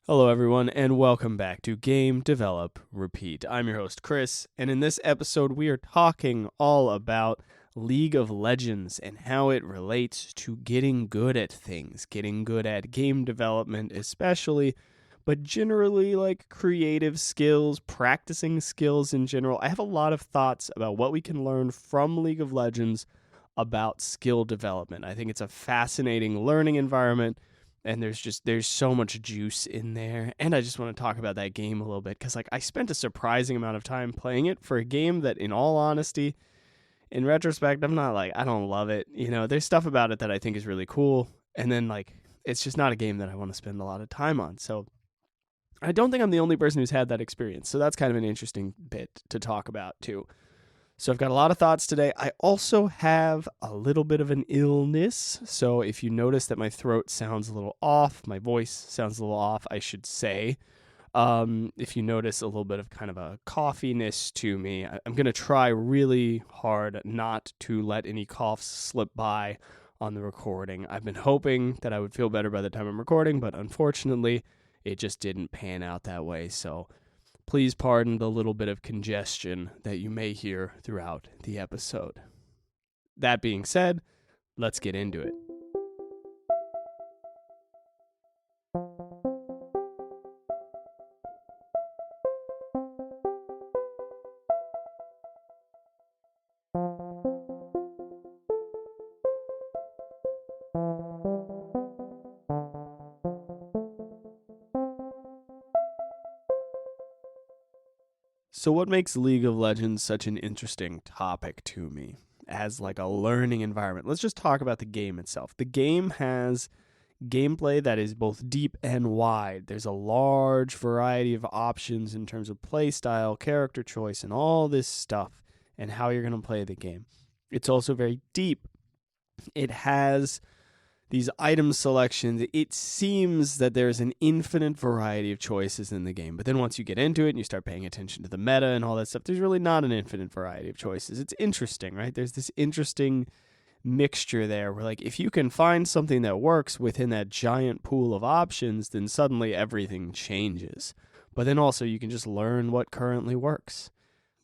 Hello, everyone, and welcome back to Game, Develop, Repeat. I'm your host, Chris, and in this episode, we are talking all about League of Legends and how it relates to getting good at things, getting good at game development, especially, but generally like creative skills, practicing skills in general. I have a lot of thoughts about what we can learn from League of Legends about skill development. I think it's a fascinating learning environment. And there's so much juice in there. And I just want to talk about that game a little bit because I spent a surprising amount of time playing it for a game that, in all honesty, in retrospect, I don't love it. There's stuff about it that I think is really cool. And then it's just not a game that I want to spend a lot of time on. So I don't think I'm the only person who's had that experience. So that's kind of an interesting bit to talk about too. So I've got a lot of thoughts today. I also have a little bit of an illness. So if you notice that my throat sounds a little off, my voice sounds a little off, I should say. If you notice a little bit of kind of a coughiness to me, I'm going to try really hard not to let any coughs slip by on the recording. I've been hoping that I would feel better by the time I'm recording, but unfortunately, it just didn't pan out that way. So please pardon the little bit of congestion that you may hear throughout the episode. That being said, let's get into it. So what makes League of Legends such an interesting topic to me as a learning environment? Let's just talk about the game itself. The game has gameplay that is both deep and wide. There's a large variety of options in terms of play style, character choice, and all this stuff and how you're going to play the game. It's also very deep. It has these item selections. It seems that there's an infinite variety of choices in the game. But then once you get into it and you start paying attention to the meta and all that stuff, there's really not an infinite variety of choices. It's interesting, right? There's this interesting mixture there where if you can find something that works within that giant pool of options, then suddenly everything changes. But then also you can just learn what currently works.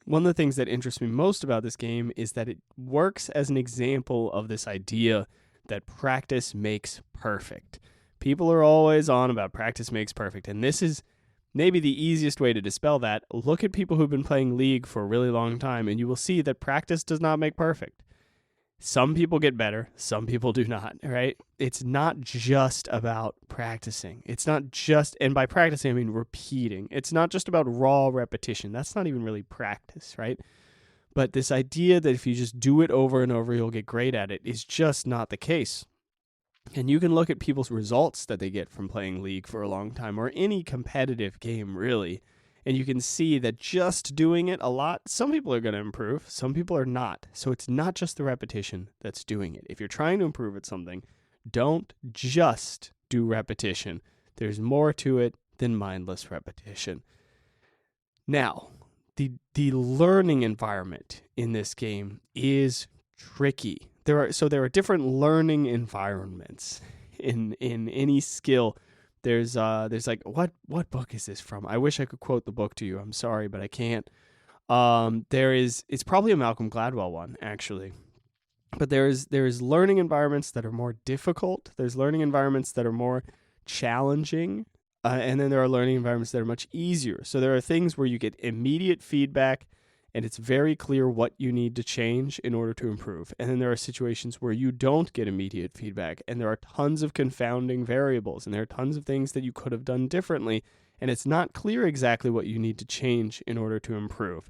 One of the things that interests me most about this game is that it works as an example of this idea that practice makes perfect. People are always on about practice makes perfect, and this is maybe the easiest way to dispel that. Look at people who've been playing League for a really long time, and you will see that practice does not make perfect. Some people get better, some people do not, right? It's not just about practicing. It's not just, and by practicing, I mean repeating. It's not just about raw repetition. That's not even really practice, right? But this idea that if you just do it over and over, you'll get great at it is just not the case. And you can look at people's results that they get from playing League for a long time, or any competitive game, really, and you can see that just doing it a lot, some people are going to improve, some people are not. So it's not just the repetition that's doing it. If you're trying to improve at something, don't just do repetition. There's more to it than mindless repetition. Now, the learning environment in this game is tricky. There are different learning environments in any skill. There's what book is this from? I wish I could quote the book to you. I'm sorry, but I can't. It's probably a Malcolm Gladwell one, actually. But there's learning environments that are more difficult. There's learning environments that are more challenging. And then there are learning environments that are much easier. So there are things where you get immediate feedback and it's very clear what you need to change in order to improve. And then there are situations where you don't get immediate feedback and there are tons of confounding variables and there are tons of things that you could have done differently. And it's not clear exactly what you need to change in order to improve.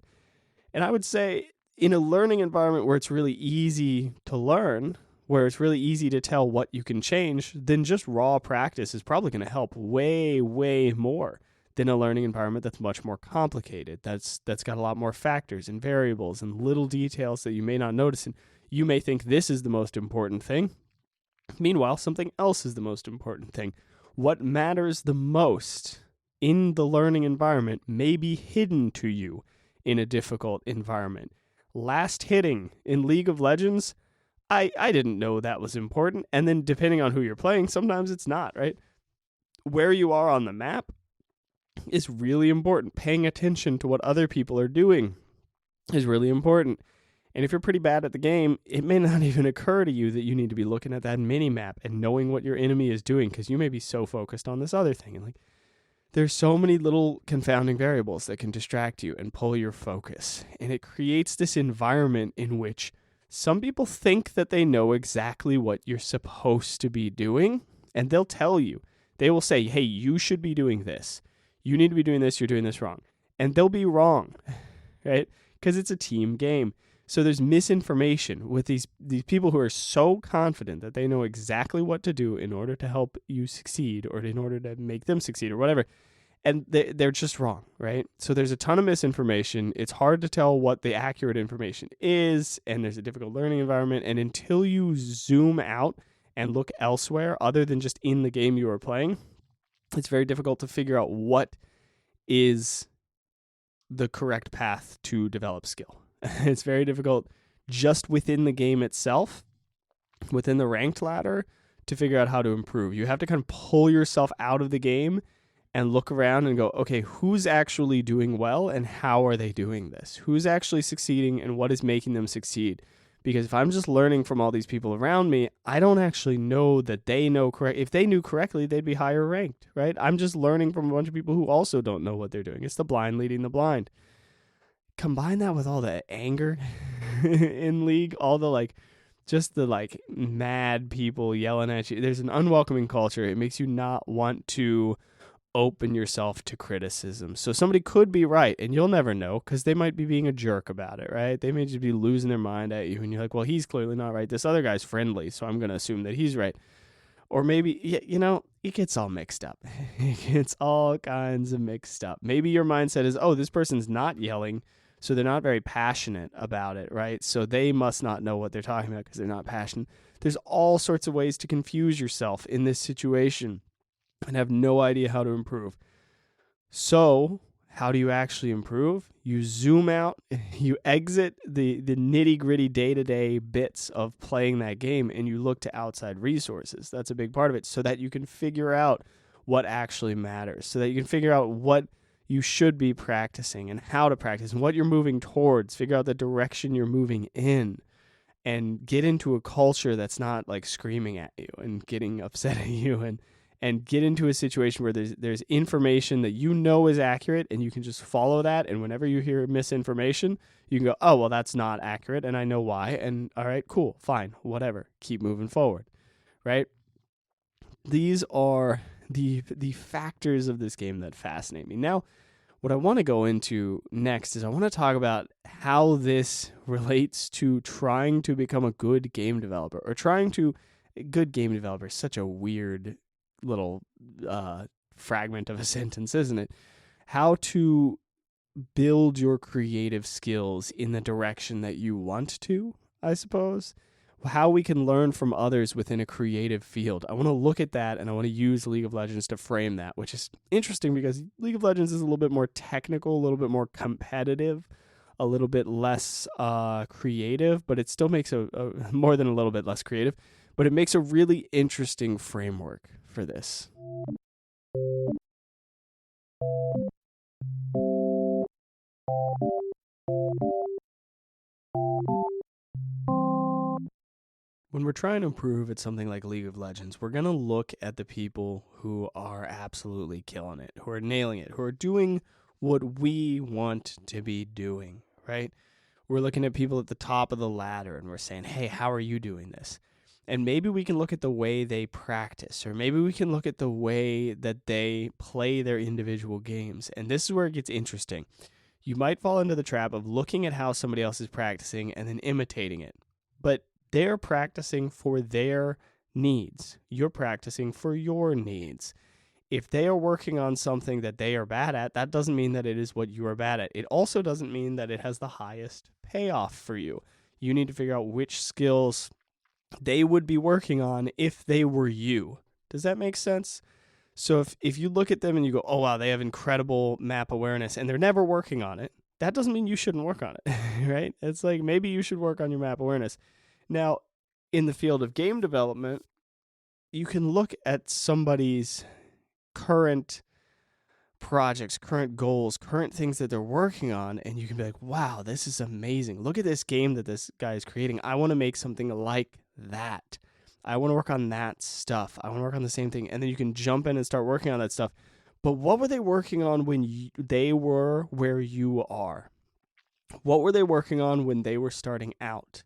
And I would say in a learning environment where it's really easy to learn, where it's really easy to tell what you can change, then just raw practice is probably going to help way, way more than a learning environment that's much more complicated. That's got a lot more factors and variables and little details that you may not notice. And you may think this is the most important thing. Meanwhile, something else is the most important thing. What matters the most in the learning environment may be hidden to you in a difficult environment. Last hitting in League of Legends, I didn't know that was important. And then depending on who you're playing, sometimes it's not, right? Where you are on the map is really important. Paying attention to what other people are doing is really important. And if you're pretty bad at the game, it may not even occur to you that you need to be looking at that mini map and knowing what your enemy is doing, because you may be so focused on this other thing. And like, there's so many little confounding variables that can distract you and pull your focus. And it creates this environment in which some people think that they know exactly what you're supposed to be doing, and they'll tell you. They will say, hey, you should be doing this. You need to be doing this. You're doing this wrong. And they'll be wrong, right? Because it's a team game. So there's misinformation with these people who are so confident that they know exactly what to do in order to help you succeed, or in order to make them succeed, or whatever. And they're just wrong, right? So there's a ton of misinformation. It's hard to tell what the accurate information is, and there's a difficult learning environment. And until you zoom out and look elsewhere other than just in the game you are playing, it's very difficult to figure out what is the correct path to develop skill. It's very difficult just within the game itself, within the ranked ladder, to figure out how to improve. You have to kind of pull yourself out of the game and look around and go, okay, who's actually doing well and how are they doing this? Who's actually succeeding and what is making them succeed? Because if I'm just learning from all these people around me, I don't actually know that they know correct. If they knew correctly, they'd be higher ranked, right? I'm just learning from a bunch of people who also don't know what they're doing. It's the blind leading the blind. Combine that with all the anger in League, all the just the mad people yelling at you. There's an unwelcoming culture. It makes you not want to open yourself to criticism. So somebody could be right, and you'll never know, because they might be being a jerk about it, right? They may just be losing their mind at you, and you're like, well, he's clearly not right. This other guy's friendly, so I'm going to assume that he's right. Or maybe, it gets all mixed up. It gets all kinds of mixed up. Maybe your mindset is, oh, this person's not yelling, so they're not very passionate about it, right? So they must not know what they're talking about because they're not passionate. There's all sorts of ways to confuse yourself in this situation and have no idea how to improve. So how do you actually improve? You zoom out, you exit the nitty-gritty day-to-day bits of playing that game, and you look to outside resources. That's a big part of it, so that you can figure out what actually matters, so that you can figure out what you should be practicing and how to practice and what you're moving towards. Figure out the direction you're moving in, and get into a culture that's not screaming at you and getting upset at you, and get into a situation where there's information that you know is accurate, and you can just follow that. And whenever you hear misinformation, you can go, oh, well, that's not accurate, and I know why. And all right, cool, fine, whatever. Keep moving forward, right? These are the factors of this game that fascinate me. Now, what I want to go into next is I want to talk about how this relates to trying to become a good game developer, or good game developer is such a weird little fragment of a sentence, isn't it? How to build your creative skills in the direction that you want to, I suppose. How we can learn from others within a creative field. I want to look at that, and I want to use League of Legends to frame that, which is interesting because League of Legends is a little bit more technical, a little bit more competitive, a little bit less creative, but it still makes a more than a little bit less creative, but it makes a really interesting framework for this. When we're trying to improve at something like League of Legends, we're going to look at the people who are absolutely killing it, who are nailing it, who are doing what we want to be doing, right? We're looking at people at the top of the ladder, and we're saying, hey, how are you doing this? And maybe we can look at the way they practice, or maybe we can look at the way that they play their individual games. And this is where it gets interesting. You might fall into the trap of looking at how somebody else is practicing and then imitating it. But they're practicing for their needs. You're practicing for your needs. If they are working on something that they are bad at, that doesn't mean that it is what you are bad at. It also doesn't mean that it has the highest payoff for you. You need to figure out which skills they would be working on if they were you. Does that make sense? So if you look at them and you go, oh, wow, they have incredible map awareness, and they're never working on it, that doesn't mean you shouldn't work on it, right? It's like maybe you should work on your map awareness. Now, in the field of game development, you can look at somebody's current projects, current goals, current things that they're working on, and you can be like, wow, this is amazing. Look at this game that this guy is creating. I want to make something like that. I want to work on that stuff. I want to work on the same thing. And then you can jump in and start working on that stuff. But what were they working on when they were where you are? What were they working on when they were starting out?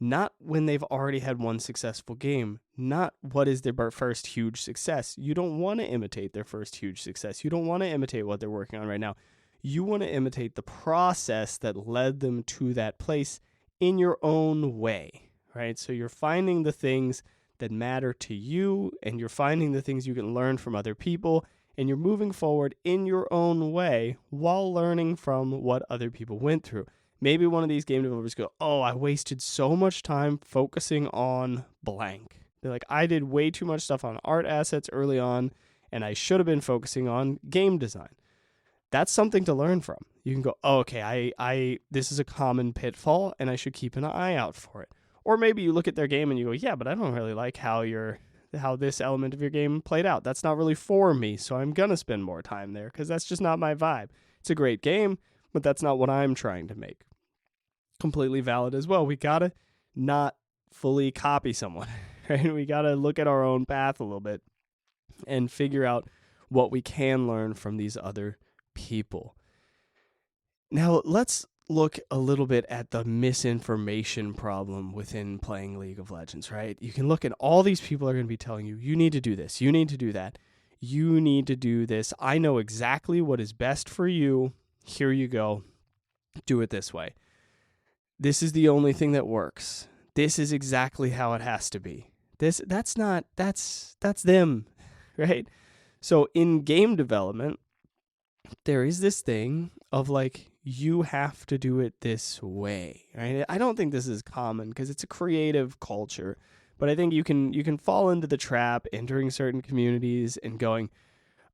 Not when they've already had one successful game. Not what is their first huge success. You don't want to imitate their first huge success. You don't want to imitate what they're working on right now. You want to imitate the process that led them to that place in your own way, right? So you're finding the things that matter to you, and you're finding the things you can learn from other people, and you're moving forward in your own way while learning from what other people went through. Maybe one of these game developers go, oh, I wasted so much time focusing on blank. They're like, I did way too much stuff on art assets early on, and I should have been focusing on game design. That's something to learn from. You can go, oh, okay, I this is a common pitfall, and I should keep an eye out for it. Or maybe you look at their game and you go, yeah, but I don't really like how this element of your game played out. That's not really for me, so I'm going to spend more time there because that's just not my vibe. It's a great game, but that's not what I'm trying to make. Completely valid as well. We got to not fully copy someone, right? We got to look at our own path a little bit and figure out what we can learn from these other people. Now, let's look a little bit at the misinformation problem within playing League of Legends, right? You can look at all these people are going to be telling you, you need to do this, you need to do that, you need to do this. I know exactly what is best for you. Here you go. Do it this way. This is the only thing that works. This is exactly how it has to be. That's them, right? So in game development, there is this thing of like, you have to do it this way, right? I don't think this is common because it's a creative culture, but I think you can fall into the trap entering certain communities and going,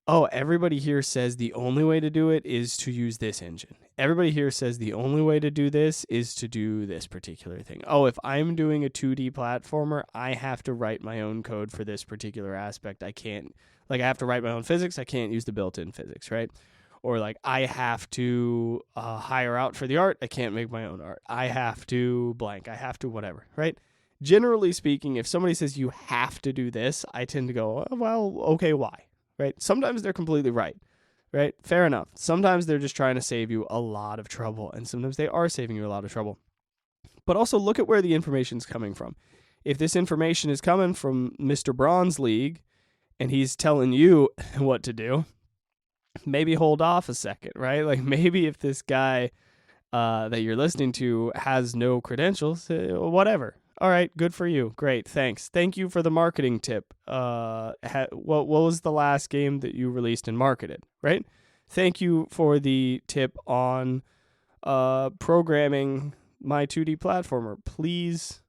oh, everybody here says the only way to do it is to use this engine. Everybody here says the only way to do this is to do this particular thing. Oh, if I'm doing a 2D platformer, I have to write my own code for this particular aspect. I have to write my own physics. I can't use the built-in physics, right? Or like, I have to hire out for the art. I can't make my own art. I have to blank. I have to whatever, right? Generally speaking, if somebody says you have to do this, I tend to go, oh, well, okay, why? Right? Sometimes they're completely right, right? Fair enough. Sometimes they're just trying to save you a lot of trouble, and sometimes they are saving you a lot of trouble. But also look at where the information's coming from. If this information is coming from Mr. Bronze League, and he's telling you what to do, maybe hold off a second, right? Like maybe if this guy that you're listening to has no credentials, whatever. All right, good for you. Great, thanks. Thank you for the marketing tip. What was the last game that you released and marketed, right? Thank you for the tip on programming my 2D platformer. Please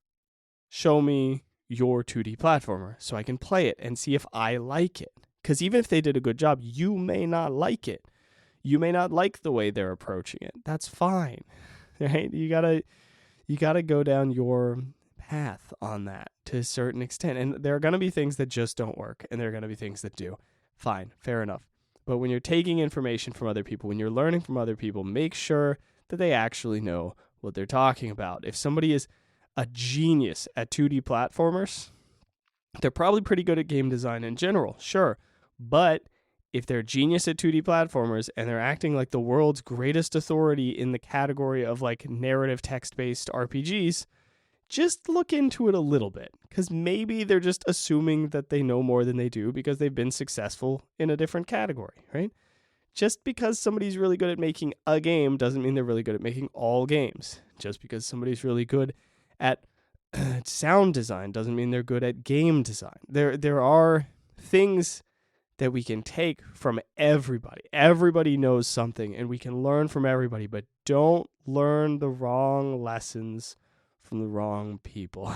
show me your 2D platformer so I can play it and see if I like it. Because even if they did a good job, you may not like it. You may not like the way they're approaching it. That's fine, right? You gotta go down your path on that to a certain extent. And there are going to be things that just don't work, and there are going to be things that do. Fine, fair enough. But when you're taking information from other people, when you're learning from other people, make sure that they actually know what they're talking about. If somebody is a genius at 2D platformers, they're probably pretty good at game design in general, sure. But if they're genius at 2D platformers and they're acting like the world's greatest authority in the category of like narrative text-based RPGs, just look into it a little bit, because maybe they're just assuming that they know more than they do because they've been successful in a different category, right? Just because somebody's really good at making a game doesn't mean they're really good at making all games. Just because somebody's really good at sound design doesn't mean they're good at game design. There are things that we can take from everybody. Everybody knows something, and we can learn from everybody, but don't learn the wrong lessons from the wrong people.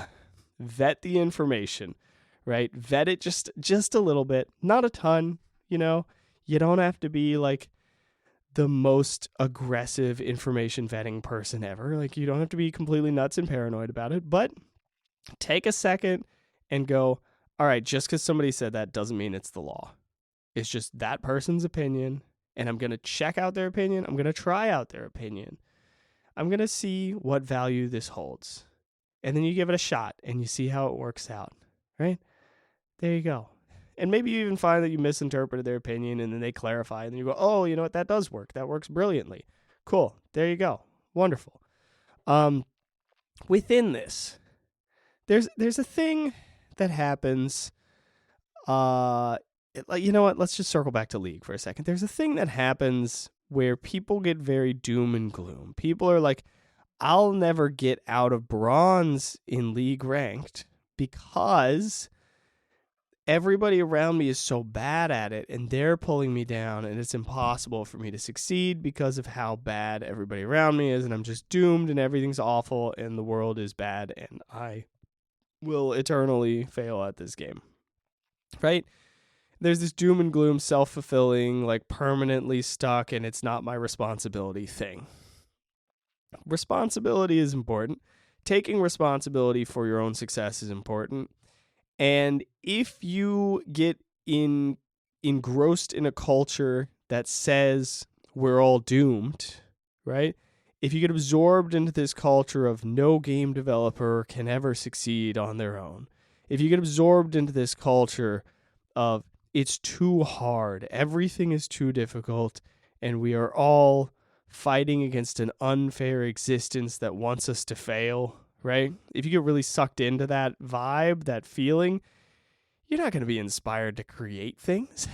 Vet the information, right? Vet it just a little bit, not a ton, you know. You don't have to be like the most aggressive information vetting person ever. Like, you don't have to be completely nuts and paranoid about it, but take a second and go, all right, just because somebody said that doesn't mean it's the law. It's just that person's opinion, and I'm going to check out their opinion. I'm going to try out their opinion. I'm going to see what value this holds. And then you give it a shot and you see how it works out, right? There you go. And maybe you even find that you misinterpreted their opinion and then they clarify and then you go, oh, you know what? That does work. That works brilliantly. Cool. There you go. Wonderful. Within this, there's a thing that happens. You know what? Let's just circle back to League for a second. There's a thing that happens where people get very doom and gloom. People are like, I'll never get out of bronze in League ranked because everybody around me is so bad at it and they're pulling me down and it's impossible for me to succeed because of how bad everybody around me is, and I'm just doomed and everything's awful and the world is bad and I will eternally fail at this game. Right? There's this doom and gloom, self-fulfilling, like permanently stuck and it's not my responsibility thing. Responsibility is important. Taking responsibility for your own success is important. And if you get engrossed in a culture that says we're all doomed, right? If you get absorbed into this culture of no game developer can ever succeed on their own, if you get absorbed into this culture of it's too hard, everything is too difficult, and we are all fighting against an unfair existence that wants us to fail, right? If you get really sucked into that vibe, that feeling, you're not going to be inspired to create things,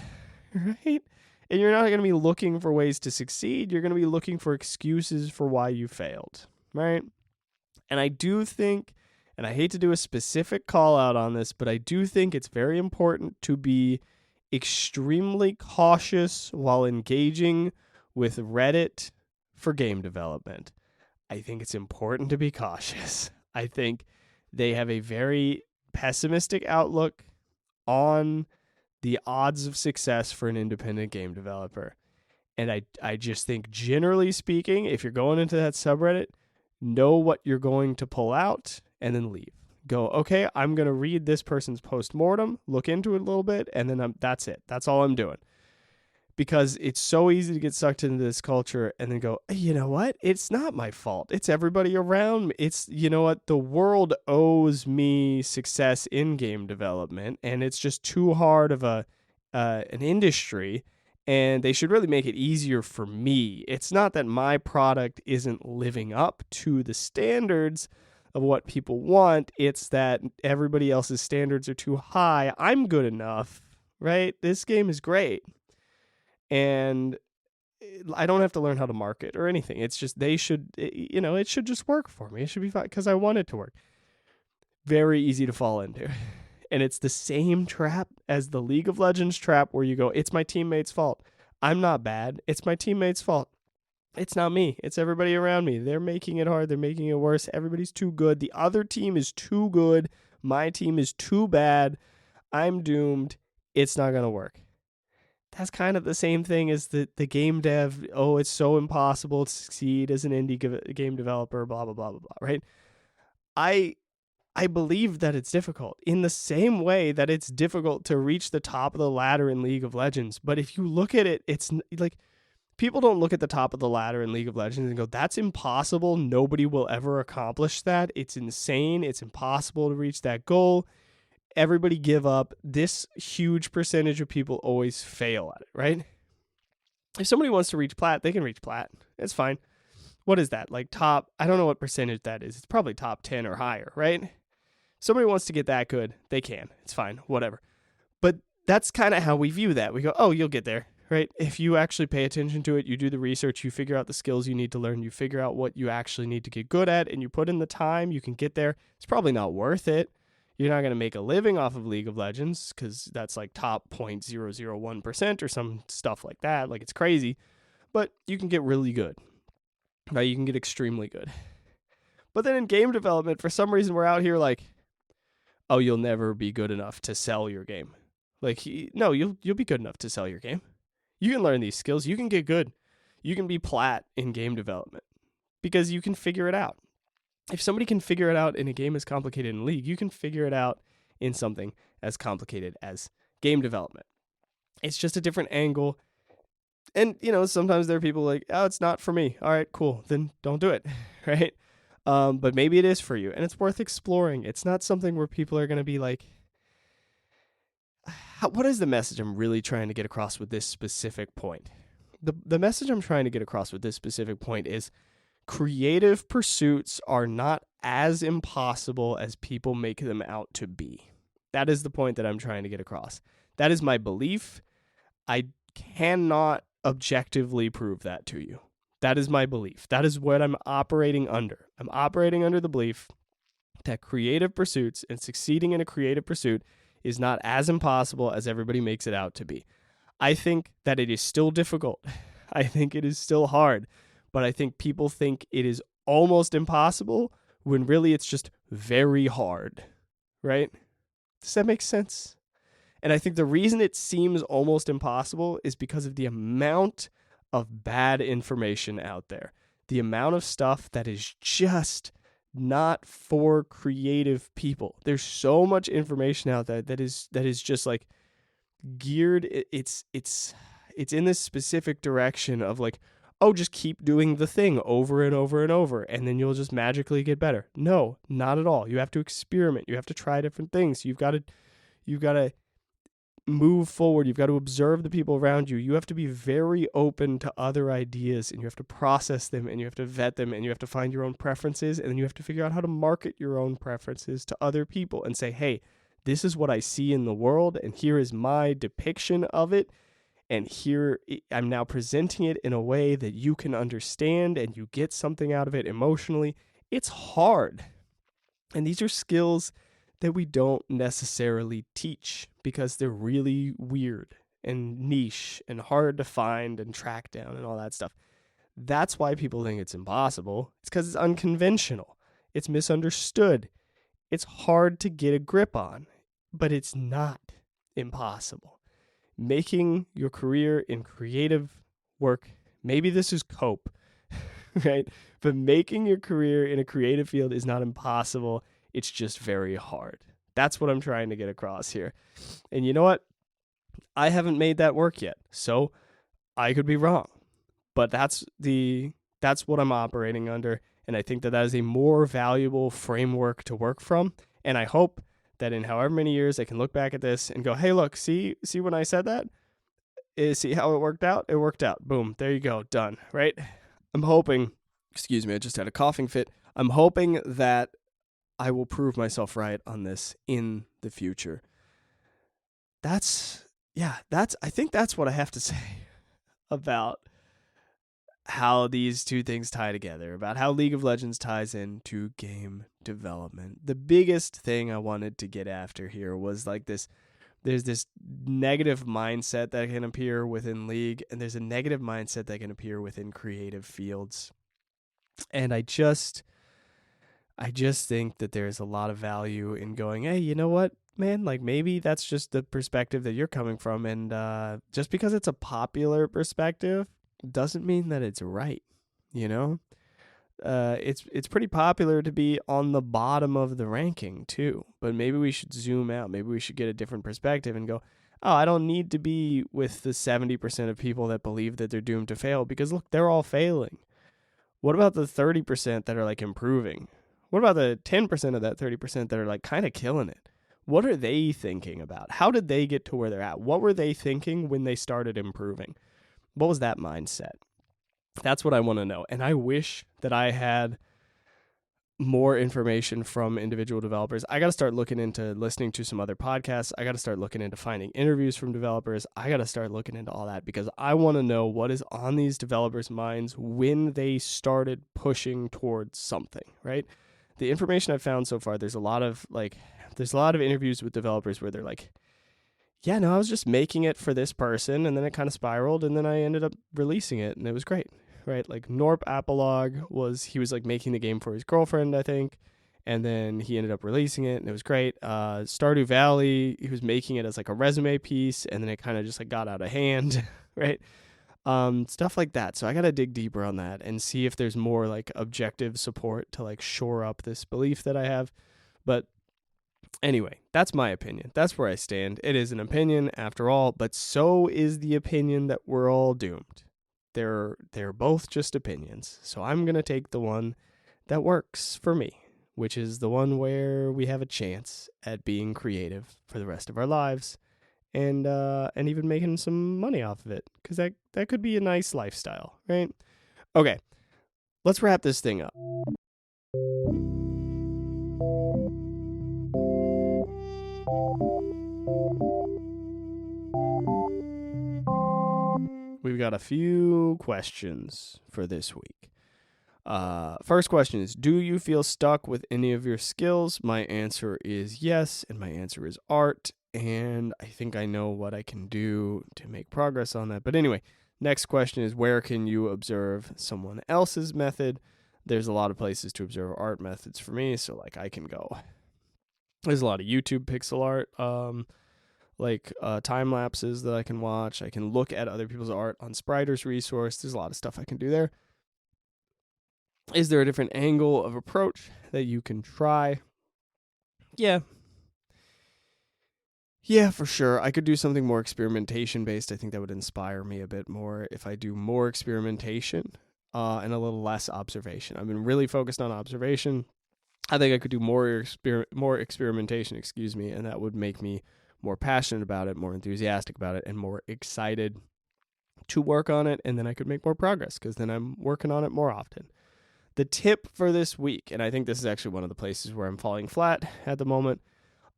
right? And you're not going to be looking for ways to succeed. You're going to be looking for excuses for why you failed, right? And I do think, and I hate to do a specific call out on this, but I do think it's very important to be extremely cautious while engaging with Reddit for game development. I think it's important to be cautious. I think they have a very pessimistic outlook on the odds of success for an independent game developer. And I just think, generally speaking, if you're going into that subreddit, know what you're going to pull out and then leave. Go, okay, I'm going to read this person's postmortem, look into it a little bit, and then that's it. That's all I'm doing. Because it's so easy to get sucked into this culture and then go, you know what? It's not my fault. It's everybody around me. It's, you know what? The world owes me success in game development, and it's just too hard of an industry, and they should really make it easier for me. It's not that my product isn't living up to the standards of what people want. It's that everybody else's standards are too high. I'm good enough, right? This game is great. And I don't have to learn how to market or anything. It's just it should just work for me. It should be fine because I want it to work. Very easy to fall into. And it's the same trap as the League of Legends trap where you go, it's my teammate's fault. I'm not bad. It's my teammate's fault. It's not me. It's everybody around me. They're making it hard. They're making it worse. Everybody's too good. The other team is too good. My team is too bad. I'm doomed. It's not going to work. That's kind of the same thing as the game dev. Oh, it's so impossible to succeed as an indie game developer, blah, blah, blah, blah, blah, right? I believe that it's difficult in the same way that it's difficult to reach the top of the ladder in League of Legends. But if you look at it, it's like people don't look at the top of the ladder in League of Legends and go, that's impossible. Nobody will ever accomplish that. It's insane. It's impossible to reach that goal. Everybody give up. This huge percentage of people always fail at it, right? If somebody wants to reach plat, they can reach plat. It's fine. What is that? Like top, I don't know what percentage that is. It's probably top 10 or higher, right? Somebody wants to get that good, they can. It's fine, whatever. But that's kind of how we view that. We go, oh, you'll get there, right? If you actually pay attention to it, you do the research, you figure out the skills you need to learn, you figure out what you actually need to get good at, and you put in the time, you can get there. It's probably not worth it. You're not going to make a living off of League of Legends because that's like top 0.001% or some stuff like that. Like it's crazy. But you can get really good, right? You can get extremely good. But then in game development, for some reason, we're out here like, oh, you'll never be good enough to sell your game. Like, no, you'll be good enough to sell your game. You can learn these skills. You can get good. You can be plat in game development because you can figure it out. If somebody can figure it out in a game as complicated in League, you can figure it out in something as complicated as game development. It's just a different angle. And, sometimes there are people like, oh, it's not for me. All right, cool. Then don't do it. Right. But maybe it is for you and it's worth exploring. It's not something where people are going to be like, what is the message I'm really trying to get across with this specific point? The message I'm trying to get across with this specific point is creative pursuits are not as impossible as people make them out to be. That is the point that I'm trying to get across. That is my belief. I cannot objectively prove that to you. That is my belief. That is what I'm operating under. I'm operating under the belief that creative pursuits and succeeding in a creative pursuit is not as impossible as everybody makes it out to be. I think that it is still difficult. I think it is still hard, but I think people think it is almost impossible when really it's just very hard, right? Does that make sense? And I think the reason it seems almost impossible is because of the amount of bad information out there. The amount of stuff that is just not for creative people. There's so much information out there that is just like geared. It's in this specific direction of like, oh, just keep doing the thing over and over and over, and then you'll just magically get better. No, not at all. You have to experiment. You have to try different things. You've got to move forward. You've got to observe the people around you. You have to be very open to other ideas, and you have to process them, and you have to vet them, and you have to find your own preferences, and then you have to figure out how to market your own preferences to other people and say, hey, this is what I see in the world, and here is my depiction of it, and here I'm now presenting it in a way that you can understand and you get something out of it emotionally. It's hard. And these are skills that we don't necessarily teach because they're really weird and niche and hard to find and track down and all that stuff. That's why people think it's impossible. It's because it's unconventional. It's misunderstood. It's hard to get a grip on, but it's not impossible. Making your career in creative work, maybe this is cope, right? But making your career in a creative field is not impossible. It's just very hard. That's what I'm trying to get across here. And you know what? I haven't made that work yet, so I could be wrong. But that's what I'm operating under, and I think that is a more valuable framework to work from. And I hope that in however many years I can look back at this and go, hey, look, see when I said that? See how it worked out? It worked out. Boom. There you go. Done. Right? I'm hoping, excuse me, I just had a coughing fit. I'm hoping that I will prove myself right on this in the future. I think that's what I have to say about how these two things tie together, about how League of Legends ties into game development. The biggest thing I wanted to get after here was like this, there's this negative mindset that can appear within League, and there's a negative mindset that can appear within creative fields. And I just think that there's a lot of value in going, hey, you know what, man? Like maybe that's just the perspective that you're coming from. And just because it's a popular perspective doesn't mean that it's right, you know? It's pretty popular to be on the bottom of the ranking too, but maybe we should zoom out. Maybe we should get a different perspective and go, oh, I don't need to be with the 70% of people that believe that they're doomed to fail because look, they're all failing. What about the 30% that are like improving? What about the 10% of that 30% that are like kind of killing it? What are they thinking about? How did they get to where they're at? What were they thinking when they started improving? What was that mindset? That's what I want to know. And I wish that I had more information from individual developers. I got to start looking into listening to some other podcasts. I got to start looking into finding interviews from developers. I got to start looking into all that because I want to know what is on these developers' minds when they started pushing towards something, right? The information I've found so far, there's a lot of interviews with developers where they're like, yeah, no, I was just making it for this person, and then it kind of spiraled, and then I ended up releasing it, and it was great, right? Like Norp Apolog he was like making the game for his girlfriend, I think, and then he ended up releasing it, and it was great. Stardew Valley, he was making it as like a resume piece, and then it kind of just like got out of hand, right? Stuff like that. So I got to dig deeper on that and see if there's more like objective support to like shore up this belief that I have. But Anyway, that's my opinion. That's where I stand. It is an opinion after all, but so is the opinion that we're all doomed. They're both just opinions. So I'm going to take the one that works for me, which is the one where we have a chance at being creative for the rest of our lives and even making some money off of it, cuz that could be a nice lifestyle, right? Okay. Let's wrap this thing up. We've got a few questions for this week. First question is, do you feel stuck with any of your skills? My answer is yes, and my answer is art, and I think I know what I can do to make progress on that. But anyway, next question is, where can you observe someone else's method? There's a lot of places to observe art methods for me, so like I can go. There's a lot of YouTube pixel art, time lapses that I can watch. I can look at other people's art on Spriter's resource. There's a lot of stuff I can do there. Is there a different angle of approach that you can try? Yeah, for sure. I could do something more experimentation based. I think that would inspire me a bit more if I do more experimentation and a little less observation. I've been really focused on observation. I think I could do more experimentation, and that would make me more passionate about it, more enthusiastic about it, and more excited to work on it, and then I could make more progress because then I'm working on it more often. The tip for this week, and I think this is actually one of the places where I'm falling flat at the moment,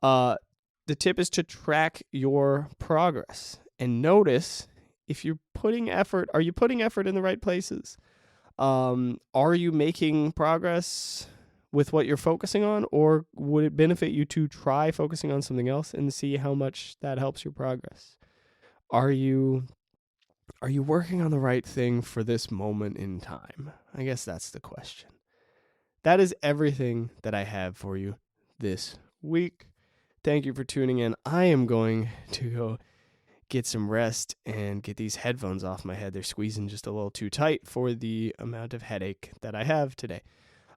the tip is to track your progress and notice if you're putting effort. Are you putting effort in the right places? Are you making progress with what you're focusing on, or would it benefit you to try focusing on something else and see how much that helps your progress? Are you working on the right thing for this moment in time? I guess that's the question. That is everything that I have for you this week. Thank you for tuning in. I am going to go get some rest and get these headphones off my head. They're squeezing just a little too tight for the amount of headache that I have today.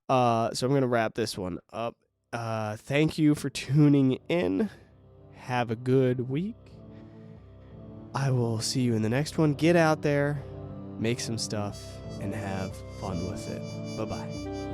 So I'm going to wrap this one up. Thank you for tuning in. Have a good week. I will see you in the next one. Get out there, make some stuff, and have fun with it. Bye-bye.